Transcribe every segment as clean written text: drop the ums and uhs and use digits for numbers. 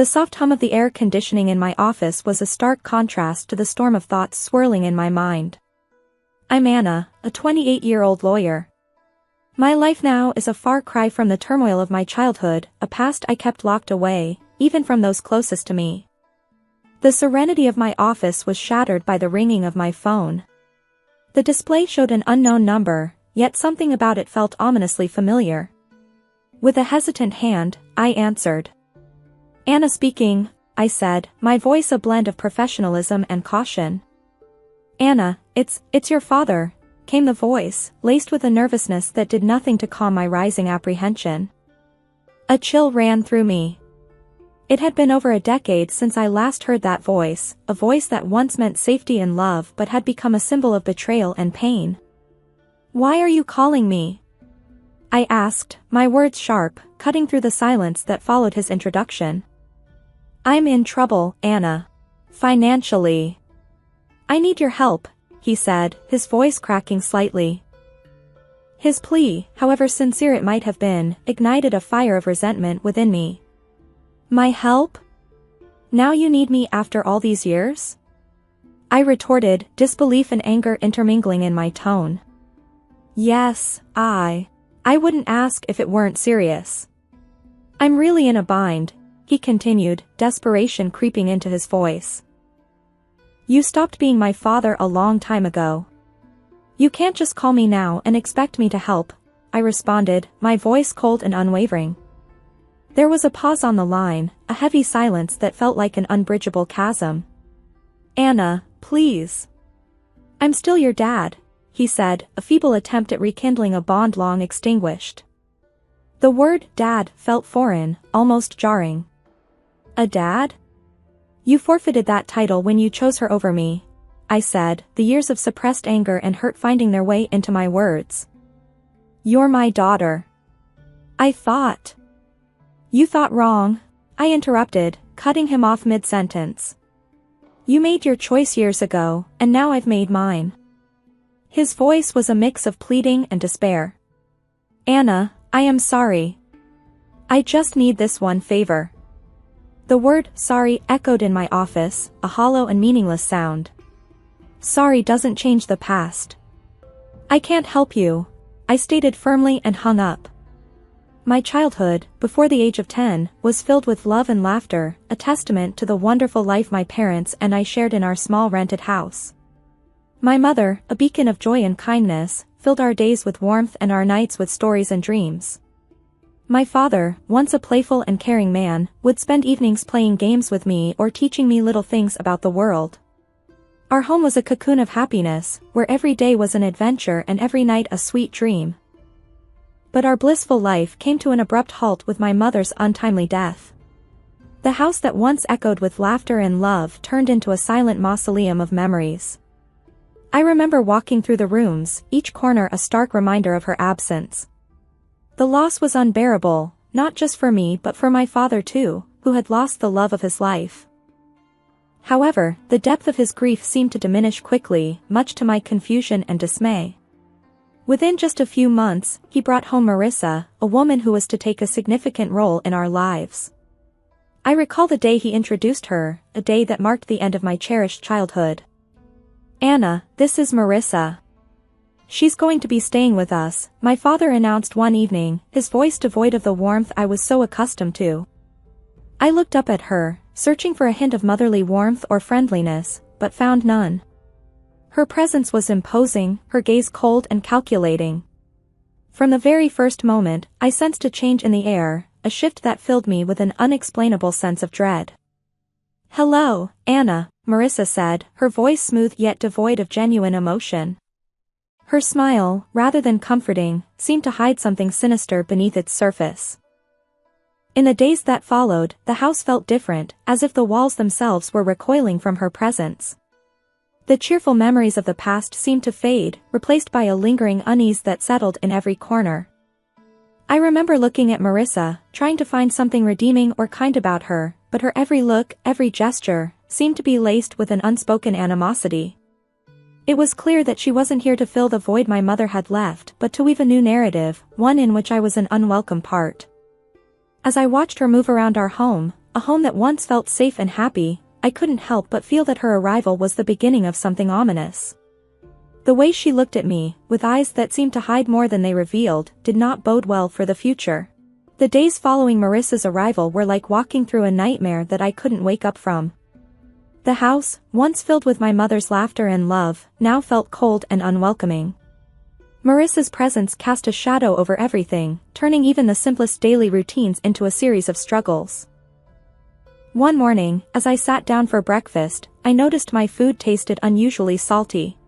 The soft hum of the air conditioning in my office was a stark contrast to the storm of thoughts swirling in my mind. I'm Anna, a 28-year-old lawyer. My life now is a far cry from the turmoil of my childhood, a past I kept locked away, even from those closest to me. The serenity of my office was shattered by the ringing of my phone. The display showed an unknown number, yet something about it felt ominously familiar. With a hesitant hand, I answered. Anna speaking, I said, my voice a blend of professionalism and caution. Anna, it's your father, came the voice, laced with a nervousness that did nothing to calm my rising apprehension. A chill ran through me. It had been over a decade since I last heard that voice, a voice that once meant safety and love but had become a symbol of betrayal and pain. Why are you calling me? I asked, my words sharp, cutting through the silence that followed his introduction. I'm in trouble, Anna. Financially. I need your help, he said, his voice cracking slightly. His plea, however sincere it might have been, ignited a fire of resentment within me. My help? Now you need me after all these years? I retorted, disbelief and anger intermingling in my tone. Yes, I wouldn't ask if it weren't serious. I'm really in a bind, he continued, desperation creeping into his voice. You stopped being my father a long time ago. You can't just call me now and expect me to help, I responded, my voice cold and unwavering. There was a pause on the line, a heavy silence that felt like an unbridgeable chasm. Anna, please. I'm still your dad, he said, a feeble attempt at rekindling a bond long extinguished. The word dad felt foreign, almost jarring. A dad? You forfeited that title when you chose her over me, I said, the years of suppressed anger and hurt finding their way into my words. You're my daughter. I thought. You thought wrong, I interrupted, cutting him off mid-sentence. You made your choice years ago, and now I've made mine. His voice was a mix of pleading and despair. Anna, I am sorry. I just need this one favor. The word sorry echoed in my office, a hollow and meaningless sound. Sorry doesn't change the past. I can't help you, I stated firmly and hung up. My childhood, before the age of 10, was filled with love and laughter, a testament to the wonderful life my parents and I shared in our small rented house. My mother, a beacon of joy and kindness, filled our days with warmth and our nights with stories and dreams. My father, once a playful and caring man, would spend evenings playing games with me or teaching me little things about the world. Our home was a cocoon of happiness, where every day was an adventure and every night a sweet dream. But our blissful life came to an abrupt halt with my mother's untimely death. The house that once echoed with laughter and love turned into a silent mausoleum of memories. I remember walking through the rooms, each corner a stark reminder of her absence. The loss was unbearable, not just for me but for my father too, who had lost the love of his life. However, the depth of his grief seemed to diminish quickly, much to my confusion and dismay. Within just a few months, he brought home Marissa, a woman who was to take a significant role in our lives. I recall the day he introduced her, a day that marked the end of my cherished childhood. Anna, this is Marissa. She's going to be staying with us, my father announced one evening, his voice devoid of the warmth I was so accustomed to. I looked up at her, searching for a hint of motherly warmth or friendliness, but found none. Her presence was imposing, her gaze cold and calculating. From the very first moment, I sensed a change in the air, a shift that filled me with an unexplainable sense of dread. Hello, Anna, Marissa said, her voice smooth yet devoid of genuine emotion. Her smile, rather than comforting, seemed to hide something sinister beneath its surface. In the days that followed, the house felt different, as if the walls themselves were recoiling from her presence. The cheerful memories of the past seemed to fade, replaced by a lingering unease that settled in every corner. I remember looking at Marissa, trying to find something redeeming or kind about her, but her every look, every gesture, seemed to be laced with an unspoken animosity. It was clear that she wasn't here to fill the void my mother had left, but to weave a new narrative, one in which I was an unwelcome part. As I watched her move around our home, a home that once felt safe and happy, I couldn't help but feel that her arrival was the beginning of something ominous. The way she looked at me, with eyes that seemed to hide more than they revealed, did not bode well for the future. The days following Marissa's arrival were like walking through a nightmare that I couldn't wake up from. The house, once filled with my mother's laughter and love, now felt cold and unwelcoming. Marissa's presence cast a shadow over everything, turning even the simplest daily routines into a series of struggles. One morning, as I sat down for breakfast, I noticed my food tasted unusually salty.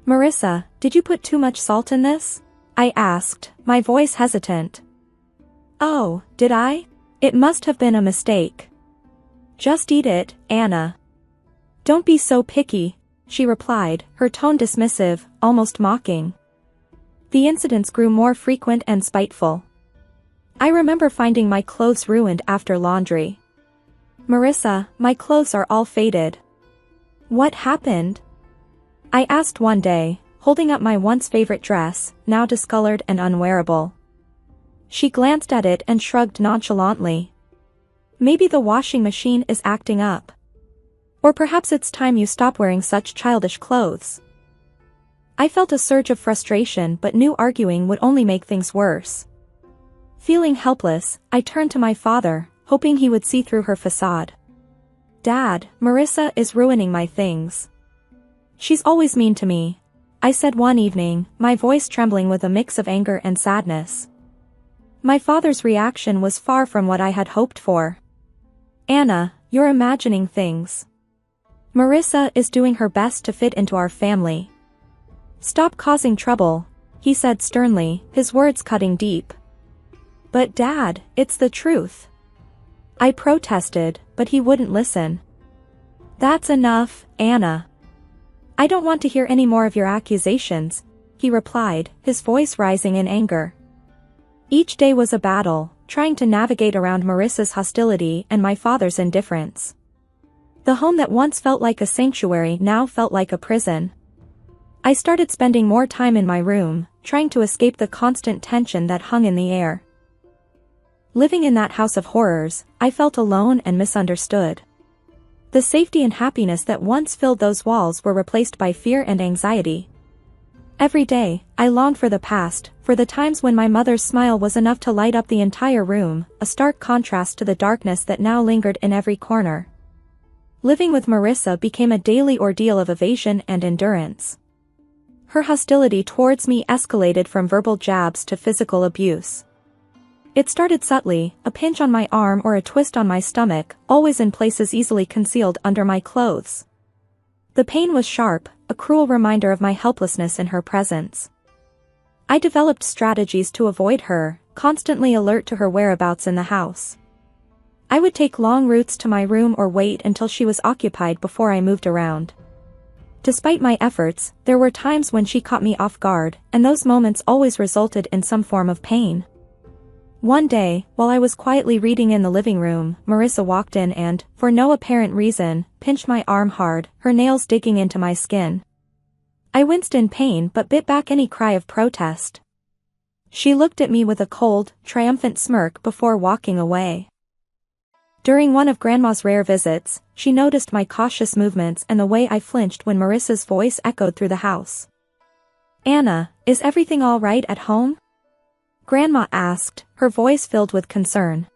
"Marissa, did you put too much salt in this?" I asked, my voice hesitant. "Oh, did I? It must have been a mistake." "Just eat it, Anna. Don't be so picky," she replied, her tone dismissive, almost mocking. The incidents grew more frequent and spiteful. I remember finding my clothes ruined after laundry. "Marissa, my clothes are all faded." "What happened?" I asked one day, holding up my once favorite dress, now discolored and unwearable. She glanced at it and shrugged nonchalantly. "Maybe the washing machine is acting up. Or perhaps it's time you stop wearing such childish clothes." I felt a surge of frustration but knew arguing would only make things worse. Feeling helpless, I turned to my father, hoping he would see through her facade. "Dad, Marissa is ruining my things. She's always mean to me," I said one evening, my voice trembling with a mix of anger and sadness. My father's reaction was far from what I had hoped for. "Anna, you're imagining things. Marissa is doing her best to fit into our family. Stop causing trouble," he said sternly, his words cutting deep. "But Dad, it's the truth." I protested, but he wouldn't listen. "That's enough, Anna. I don't want to hear any more of your accusations," he replied, his voice rising in anger. Each day was a battle, trying to navigate around Marissa's hostility and my father's indifference. The home that once felt like a sanctuary now felt like a prison. I started spending more time in my room, trying to escape the constant tension that hung in the air. Living in that house of horrors, I felt alone and misunderstood. The safety and happiness that once filled those walls were replaced by fear and anxiety. Every day, I longed for the past, for the times when my mother's smile was enough to light up the entire room, a stark contrast to the darkness that now lingered in every corner. Living with Marissa became a daily ordeal of evasion and endurance. Her hostility towards me escalated from verbal jabs to physical abuse. It started subtly, a pinch on my arm or a twist on my stomach, always in places easily concealed under my clothes. The pain was sharp, a cruel reminder of my helplessness in her presence. I developed strategies to avoid her, constantly alert to her whereabouts in the house. I would take long routes to my room or wait until she was occupied before I moved around. Despite my efforts, there were times when she caught me off guard, and those moments always resulted in some form of pain. One day, while I was quietly reading in the living room, Marissa walked in and, for no apparent reason, pinched my arm hard, her nails digging into my skin. I winced in pain but bit back any cry of protest. She looked at me with a cold, triumphant smirk before walking away. During one of Grandma's rare visits, she noticed my cautious movements and the way I flinched when Marissa's voice echoed through the house. "Anna, is everything all right at home?" Grandma asked, her voice filled with concern.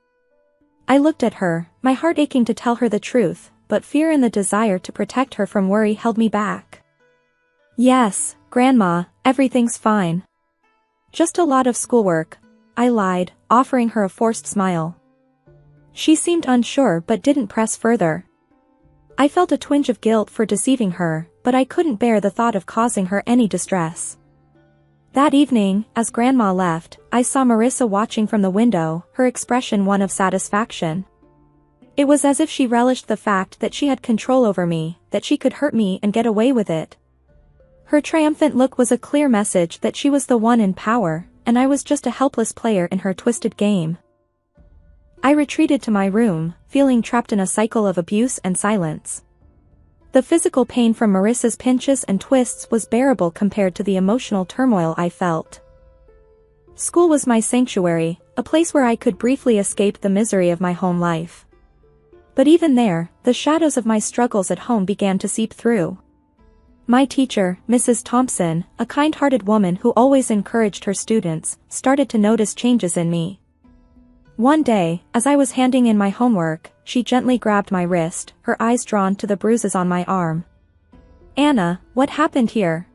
I looked at her, my heart aching to tell her the truth, but fear and the desire to protect her from worry held me back. "Yes, Grandma, everything's fine. Just a lot of schoolwork," I lied, offering her a forced smile. She seemed unsure but didn't press further. I felt a twinge of guilt for deceiving her, but I couldn't bear the thought of causing her any distress. That evening, as Grandma left, I saw Marissa watching from the window, her expression one of satisfaction. It was as if she relished the fact that she had control over me, that she could hurt me and get away with it. Her triumphant look was a clear message that she was the one in power, and I was just a helpless player in her twisted game. I retreated to my room, feeling trapped in a cycle of abuse and silence. The physical pain from Marissa's pinches and twists was bearable compared to the emotional turmoil I felt. School was my sanctuary, a place where I could briefly escape the misery of my home life. But even there, the shadows of my struggles at home began to seep through. My teacher, Mrs. Thompson, a kind-hearted woman who always encouraged her students, started to notice changes in me. One day, as I was handing in my homework, she gently grabbed my wrist, her eyes drawn to the bruises on my arm. "Anna, what happened here?"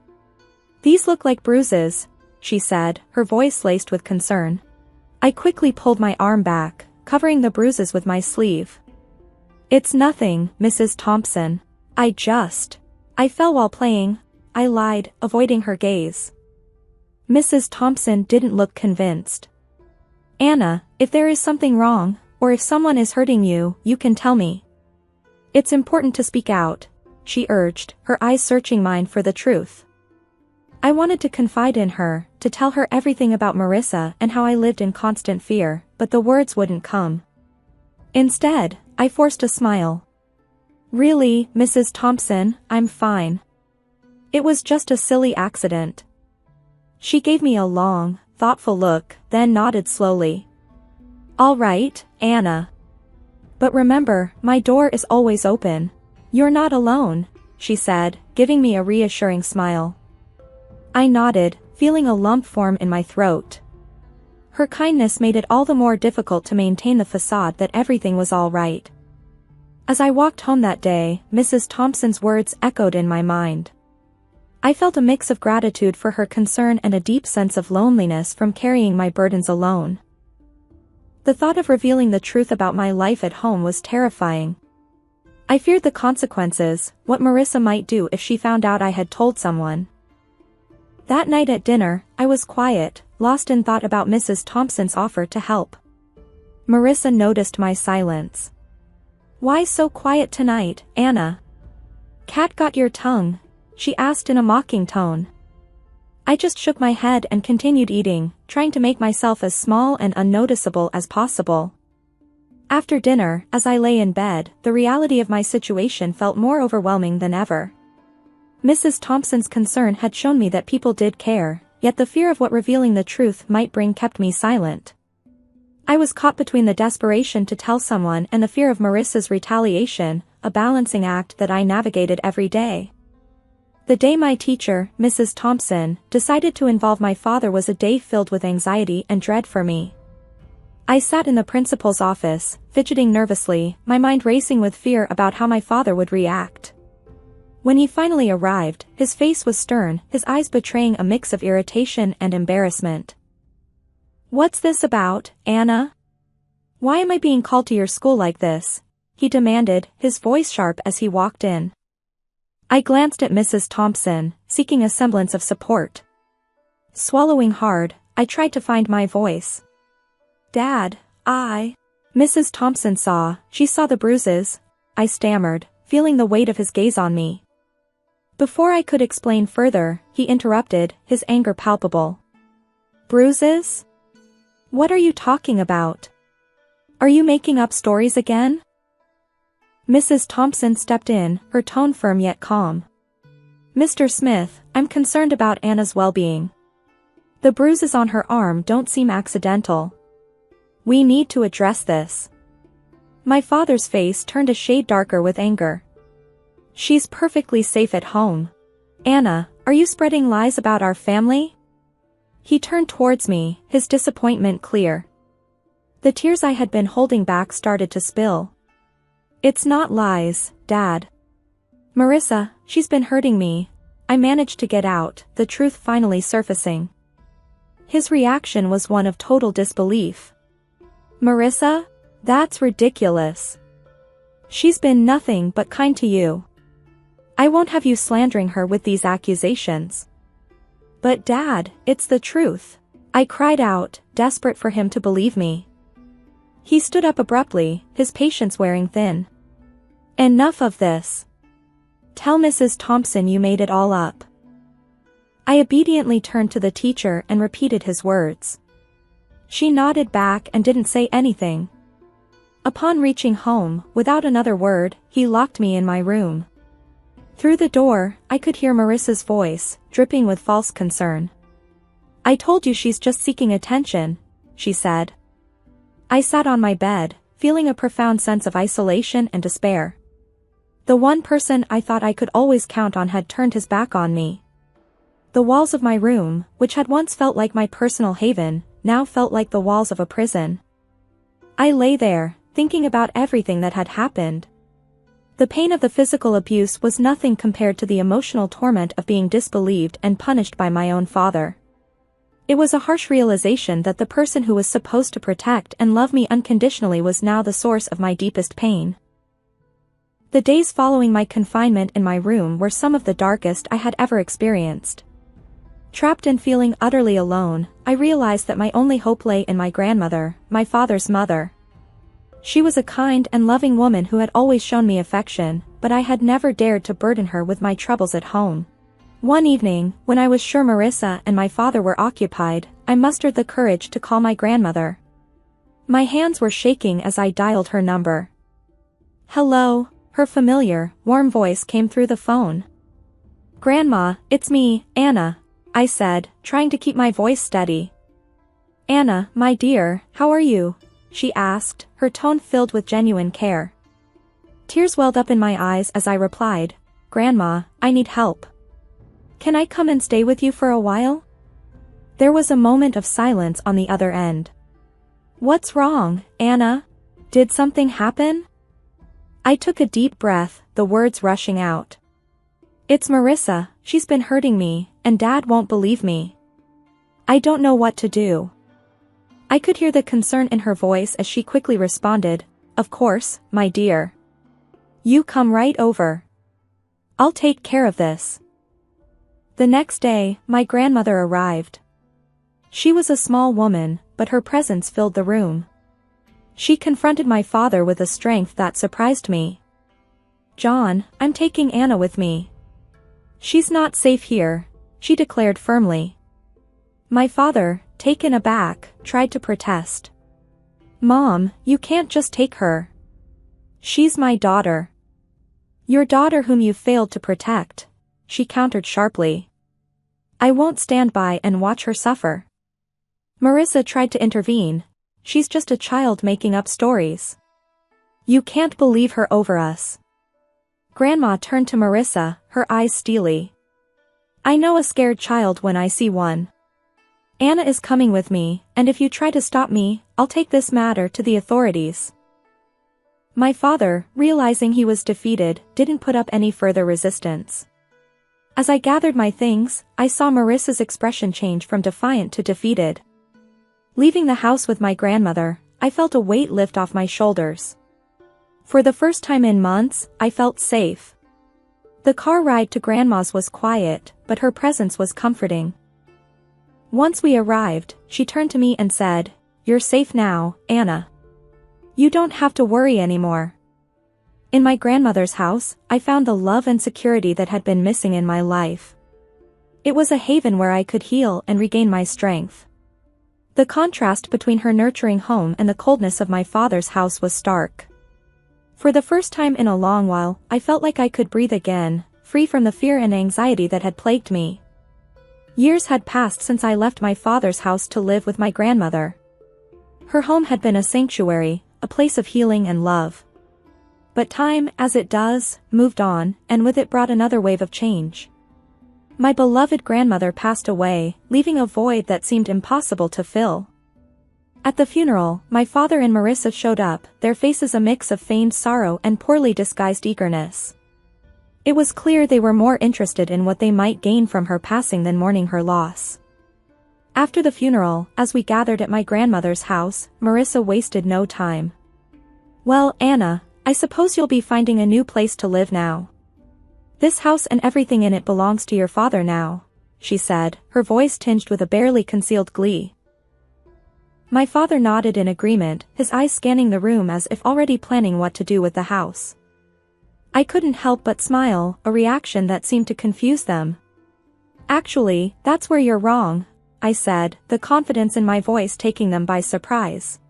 "These look like bruises," she said, her voice laced with concern. I quickly pulled my arm back, covering the bruises with my sleeve. "It's nothing, Mrs. Thompson. I fell while playing," I lied, avoiding her gaze. Mrs. Thompson didn't look convinced. "Anna, if there is something wrong, or if someone is hurting you, you can tell me. It's important to speak out," she urged, her eyes searching mine for the truth. I wanted to confide in her, to tell her everything about Marissa and how I lived in constant fear, but the words wouldn't come. Instead, I forced a smile. "Really, Mrs. Thompson, I'm fine. It was just a silly accident." She gave me a long, thoughtful look, then nodded slowly. "All right, Anna. But remember, my door is always open. You're not alone," she said, giving me a reassuring smile. I nodded, feeling a lump form in my throat. Her kindness made it all the more difficult to maintain the facade that everything was all right. As I walked home that day, Mrs. Thompson's words echoed in my mind. I felt a mix of gratitude for her concern and a deep sense of loneliness from carrying my burdens alone. The thought of revealing the truth about my life at home was terrifying. I feared the consequences, what Marissa might do if she found out I had told someone. That night at dinner, I was quiet, lost in thought about Mrs. Thompson's offer to help. Marissa noticed my silence. "Why so quiet tonight, Anna? Cat got your tongue?" she asked in a mocking tone. I just shook my head and continued eating, trying to make myself as small and unnoticeable as possible. After dinner, as I lay in bed, the reality of my situation felt more overwhelming than ever. Mrs. Thompson's concern had shown me that people did care, yet the fear of what revealing the truth might bring kept me silent. I was caught between the desperation to tell someone and the fear of Marissa's retaliation, a balancing act that I navigated every day. The day my teacher, Mrs. Thompson, decided to involve my father was a day filled with anxiety and dread for me. I sat in the principal's office, fidgeting nervously, my mind racing with fear about how my father would react. When he finally arrived, his face was stern, his eyes betraying a mix of irritation and embarrassment. "What's this about, Anna? Why am I being called to your school like this?" he demanded, his voice sharp as he walked in. I glanced at Mrs. Thompson, seeking a semblance of support. Swallowing hard, I tried to find my voice. "Dad, Mrs. Thompson she saw the bruises," I stammered, feeling the weight of his gaze on me. Before I could explain further, he interrupted, his anger palpable. "Bruises? What are you talking about? Are you making up stories again?" Mrs. Thompson stepped in, her tone firm yet calm. "Mr. Smith, I'm concerned about Anna's well-being. The bruises on her arm don't seem accidental. We need to address this." My father's face turned a shade darker with anger. "She's perfectly safe at home. Anna, are you spreading lies about our family?" He turned towards me, his disappointment clear. The tears I had been holding back started to spill. "It's not lies, Dad. Marissa, she's been hurting me," I managed to get out, the truth finally surfacing. His reaction was one of total disbelief. "Marissa? That's ridiculous. She's been nothing but kind to you. I won't have you slandering her with these accusations." "But Dad, it's the truth," I cried out, desperate for him to believe me. He stood up abruptly, his patience wearing thin. "Enough of this. Tell Mrs. Thompson you made it all up." I obediently turned to the teacher and repeated his words. She nodded back and didn't say anything. Upon reaching home, without another word, he locked me in my room. Through the door, I could hear Marissa's voice, dripping with false concern. "I told you she's just seeking attention," she said. I sat on my bed, feeling a profound sense of isolation and despair. The one person I thought I could always count on had turned his back on me. The walls of my room, which had once felt like my personal haven, now felt like the walls of a prison. I lay there, thinking about everything that had happened. The pain of the physical abuse was nothing compared to the emotional torment of being disbelieved and punished by my own father. It was a harsh realization that the person who was supposed to protect and love me unconditionally was now the source of my deepest pain. The days following my confinement in my room were some of the darkest I had ever experienced. Trapped and feeling utterly alone, I realized that my only hope lay in my grandmother, my father's mother. She was a kind and loving woman who had always shown me affection, but I had never dared to burden her with my troubles at home. One evening, when I was sure Marissa and my father were occupied, I mustered the courage to call my grandmother. My hands were shaking as I dialed her number. "Hello," her familiar, warm voice came through the phone. "Grandma, it's me, Anna," I said, trying to keep my voice steady. "Anna, my dear, how are you?" she asked, her tone filled with genuine care. Tears welled up in my eyes as I replied, "Grandma, I need help. Can I come and stay with you for a while?" There was a moment of silence on the other end. "What's wrong, Anna? Did something happen?" I took a deep breath, the words rushing out. "It's Marissa, she's been hurting me, and Dad won't believe me. I don't know what to do." I could hear the concern in her voice as she quickly responded, "Of course, my dear. You come right over. I'll take care of this." The next day, my grandmother arrived. She was a small woman, but her presence filled the room. She confronted my father with a strength that surprised me. "John, I'm taking Anna with me. She's not safe here," she declared firmly. My father, taken aback, tried to protest. "Mom, you can't just take her. She's my daughter." "Your daughter whom you failed to protect," she countered sharply. "I won't stand by and watch her suffer." Marissa tried to intervene. "She's just a child making up stories. You can't believe her over us." Grandma turned to Marissa, her eyes steely. "I know a scared child when I see one. Anna is coming with me, and if you try to stop me, I'll take this matter to the authorities." My father, realizing he was defeated, didn't put up any further resistance. As I gathered my things, I saw Marissa's expression change from defiant to defeated. Leaving the house with my grandmother, I felt a weight lift off my shoulders. For the first time in months, I felt safe. The car ride to Grandma's was quiet, but her presence was comforting. Once we arrived, she turned to me and said, "You're safe now, Anna. You don't have to worry anymore." In my grandmother's house, I found the love and security that had been missing in my life. It was a haven where I could heal and regain my strength. The contrast between her nurturing home and the coldness of my father's house was stark. For the first time in a long while, I felt like I could breathe again, free from the fear and anxiety that had plagued me. Years had passed since I left my father's house to live with my grandmother. Her home had been a sanctuary, a place of healing and love. But time, as it does, moved on, and with it brought another wave of change. My beloved grandmother passed away, leaving a void that seemed impossible to fill. At the funeral, my father and Marissa showed up, their faces a mix of feigned sorrow and poorly disguised eagerness. It was clear they were more interested in what they might gain from her passing than mourning her loss. After the funeral, as we gathered at my grandmother's house, Marissa wasted no time. "Well, Anna, I suppose you'll be finding a new place to live now. This house and everything in it belongs to your father now," she said, her voice tinged with a barely concealed glee. My father nodded in agreement, his eyes scanning the room as if already planning what to do with the house. I couldn't help but smile, a reaction that seemed to confuse them. "Actually, that's where you're wrong," I said, the confidence in my voice taking them by surprise.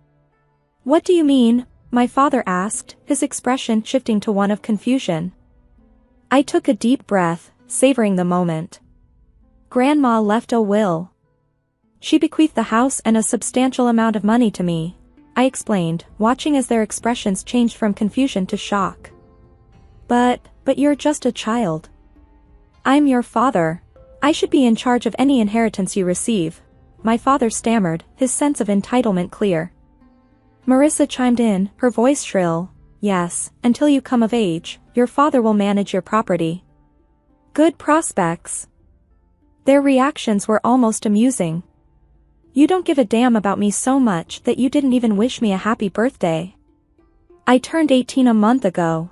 "What do you mean?" my father asked, his expression shifting to one of confusion. I took a deep breath, savoring the moment. "Grandma left a will. She bequeathed the house and a substantial amount of money to me," I explained, watching as their expressions changed from confusion to shock. But you're just a child. I'm your father. I should be in charge of any inheritance you receive, my father stammered, his sense of entitlement clear. Marissa chimed in, her voice shrill. Yes, until you come of age, your father will manage your property. Good prospects. Their reactions were almost amusing. You don't give a damn about me so much that you didn't even wish me a happy birthday. I turned 18 a month ago.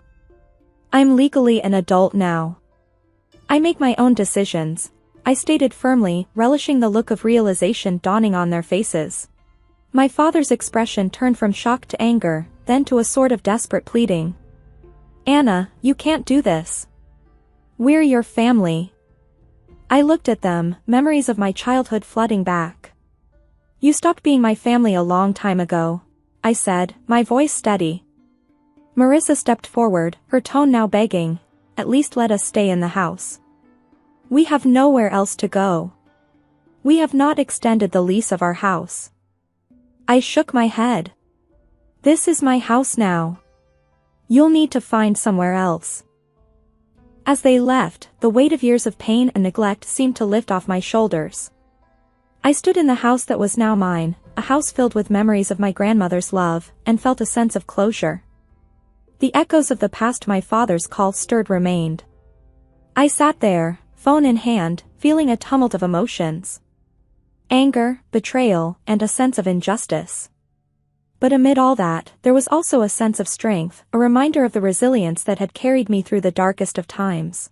I'm legally an adult now. I make my own decisions, I stated firmly, relishing the look of realization dawning on their faces. My father's expression turned from shock to anger, then to a sort of desperate pleading. Anna, you can't do this. We're your family. I looked at them, memories of my childhood flooding back. You stopped being my family a long time ago, I said, my voice steady. Marissa stepped forward, her tone now begging, at least let us stay in the house. We have nowhere else to go. We have not extended the lease of our house. I shook my head. This is my house now. You'll need to find somewhere else. As they left, the weight of years of pain and neglect seemed to lift off my shoulders. I stood in the house that was now mine, a house filled with memories of my grandmother's love, and felt a sense of closure. The echoes of the past my father's call stirred remained. I sat there, phone in hand, feeling a tumult of emotions. Anger, betrayal, and a sense of injustice. But amid all that, there was also a sense of strength, a reminder of the resilience that had carried me through the darkest of times.